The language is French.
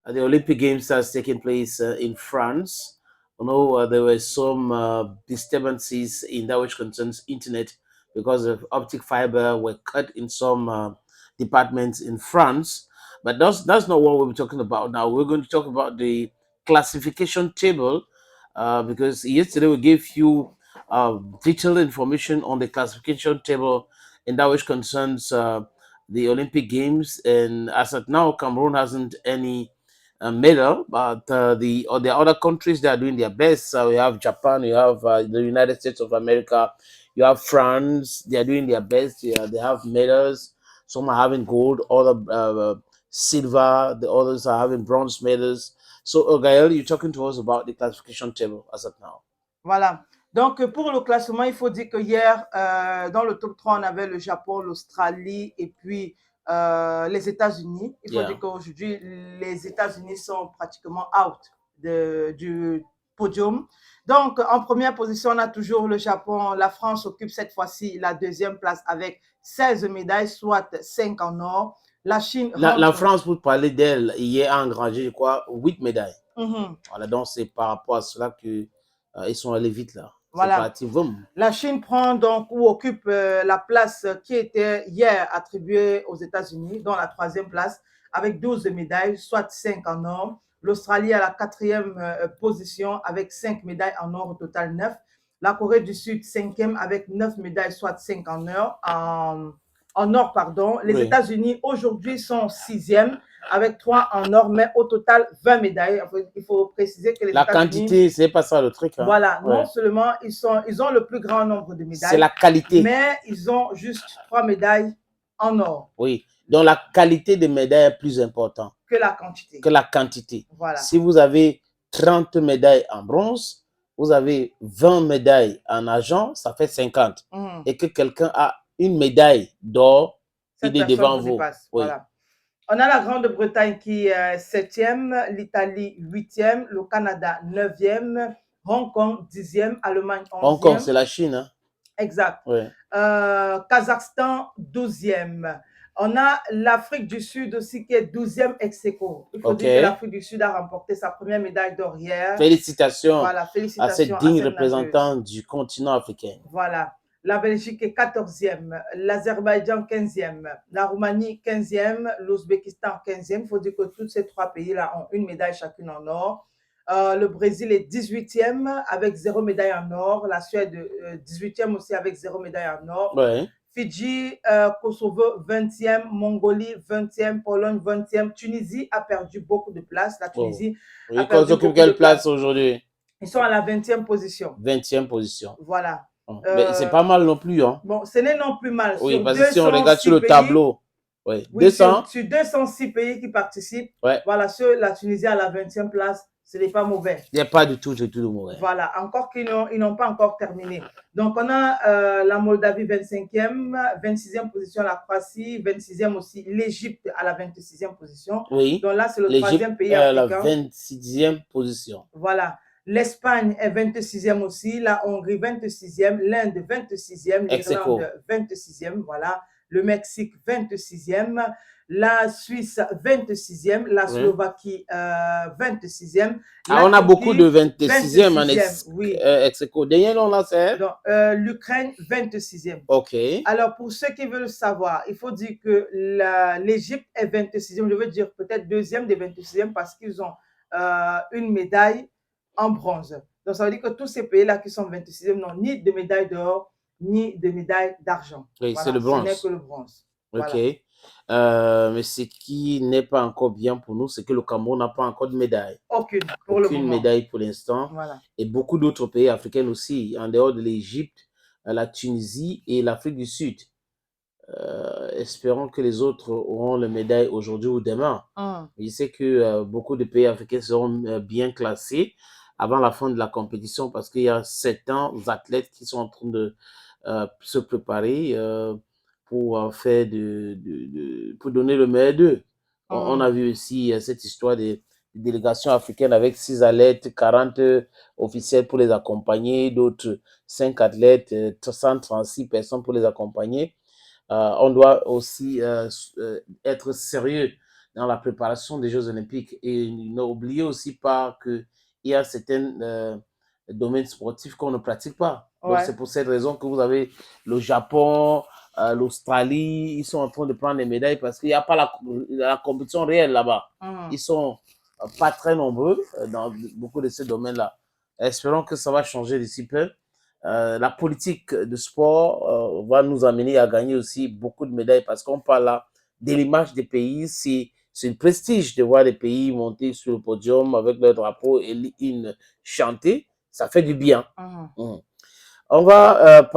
the Olympic Games that's taking place in France. There were some disturbances in that which concerns internet because of optic fiber were cut in some departments in France. But that's not what we're talking about now. We're going to talk about the classification table because yesterday we gave you detailed information on the classification table in that which concerns the Olympic Games. And as of now, Cameroon hasn't any medal, but the other countries that are doing their best. So we have Japan, you have the United States of America, you have France. They are doing their best. Yeah, they have medals. Some are having gold, other silver. The others are having bronze medals. So, Gaël, you're talking to us about the classification table as of now. Voilà. Donc, pour le classement, il faut dire que hier, dans le top 3, on avait le Japon, l'Australie et puis les États-Unis. Il faut Yeah. dire qu'aujourd'hui, les États-Unis sont pratiquement out du podium. Donc, en première position, on a toujours le Japon. La France occupe cette fois-ci la deuxième place avec 16 médailles, soit 5 en or. La Chine La France, pour parler d'elle, hier a engrangé, je crois, 8 médailles. Mhm. Voilà, donc c'est par rapport à cela que ils sont allés vite là. Voilà. C'est parti, boum. La Chine prend donc ou occupe la place qui était hier attribuée aux États-Unis, dans la troisième place, avec 12 médailles, soit 5 en or. L'Australie à la quatrième position avec 5 médailles en or, au total 9. La Corée du Sud, cinquième avec 9 médailles, soit 5 en or. En or, pardon. Les Oui. États-Unis aujourd'hui sont sixième avec 3 en or, mais au total 20 médailles. Il faut préciser que les La États-Unis, quantité, c'est pas ça le truc. Hein. voilà, Ouais. non seulement ils ont le plus grand nombre de médailles, C'est la qualité. mais ils ont juste 3 médailles en or. Oui, donc la qualité des médailles est plus importante que la quantité. que la quantité. Voilà. Si vous avez 30 médailles en bronze, vous avez 20 médailles en argent, ça fait 50. Mhm. Et que quelqu'un a une médaille d'or, Cette il est personne devant vous vous. dépasse. Oui. Voilà. On a la Grande-Bretagne qui est 7e, l'Italie 8e, le Canada 9e, Hong Kong 10e, Allemagne 11e. Hong Kong, c'est la Chine. Hein? Exact. Oui. Kazakhstan 12e. On a l'Afrique du Sud aussi qui est 12e ex aequo. Il faut Ok. dire que l'Afrique du Sud a remporté sa première médaille d'or hier. Félicitations Voilà, à félicitations cette à digne cette représentante nageuse. du continent africain. Voilà. La Belgique est 14e, l'Azerbaïdjan 15e, la Roumanie 15e, l'Ouzbékistan 15e. Il faut dire que tous ces trois pays-là ont une médaille chacune en or. Le Brésil est 18e avec 0 médaille en or. La Suède 18e aussi avec 0 médaille en or. Ouais. Fidji, Kosovo 20e, Mongolie 20e, Pologne 20e. Tunisie a perdu beaucoup de places. La Tunisie a Oui, perdu ils occupent beaucoup quelle de place places. aujourd'hui? Ils sont à la 20e position. 20e position. Voilà. Mais c'est pas mal non plus. Hein. Bon, ce n'est non plus mal. Oui, Sur parce que si on regarde sur le pays, tableau, oui, oui, 200. sur 206 pays qui participent, Ouais. voilà, sur la Tunisie à la 20e place, ce n'est pas mauvais. Il n'y a pas du tout de mauvais. Voilà, encore qu'ils n'ont pas encore terminé. Donc, on a la Moldavie 25e, 26e position la Croatie, 26e aussi l'Égypte à la 26e position. Oui. Donc là, c'est le l'Égypte troisième pays est à africain. la 26e position. Voilà. L'Espagne est 26e aussi, la Hongrie 26e, l'Inde 26e, l'Irlande 26e, voilà. Le Mexique 26e, la Suisse 26e, la Slovaquie 26e. Ah, on a beaucoup de 26e en ex aequo. Dernier nom là, c'est l'Ukraine 26e. OK. Alors, pour ceux qui veulent savoir, il faut dire que l'Égypte est 26e, je veux dire peut-être deuxième des 26e parce qu'ils ont une médaille en bronze. Donc, ça veut dire que tous ces pays-là qui sont 26e n'ont ni de médaille d'or, ni de médaille d'argent. Oui, voilà, c'est le bronze. Ce n'est que le bronze. OK. Voilà. Mais ce qui n'est pas encore bien pour nous, c'est que le Cameroun n'a pas encore de médaille. Aucune médaille pour l'instant. Voilà. Et beaucoup d'autres pays africains aussi, en dehors de l'Égypte, la Tunisie et l'Afrique du Sud. Espérons que les autres auront les médailles aujourd'hui ou demain. Je sais que beaucoup de pays africains seront bien classés avant la fin de la compétition parce qu'il y a certains athlètes qui sont en train de se préparer pour faire pour donner le meilleur d'eux. On a vu aussi cette histoire des délégations africaines avec 6 athlètes, 40 officiels pour les accompagner, d'autres 5 athlètes, 136 personnes pour les accompagner. On doit aussi être sérieux dans la préparation des Jeux Olympiques. Et n'oubliez aussi pas qu'il y a certains domaines sportifs qu'on ne pratique pas. Donc, Ouais. c'est pour cette raison que vous avez le Japon, l'Australie, ils sont en train de prendre les médailles parce qu'il n'y a pas la compétition réelle là-bas. Ils sont pas très nombreux dans beaucoup de ces domaines-là. Espérons que ça va changer d'ici peu. La politique de sport va nous amener à gagner aussi beaucoup de médailles parce qu'on parle là de l'image des pays. C'est un prestige de voir les pays monter sur le podium avec leur drapeau et l'hymne chanté. Ça fait du bien. On va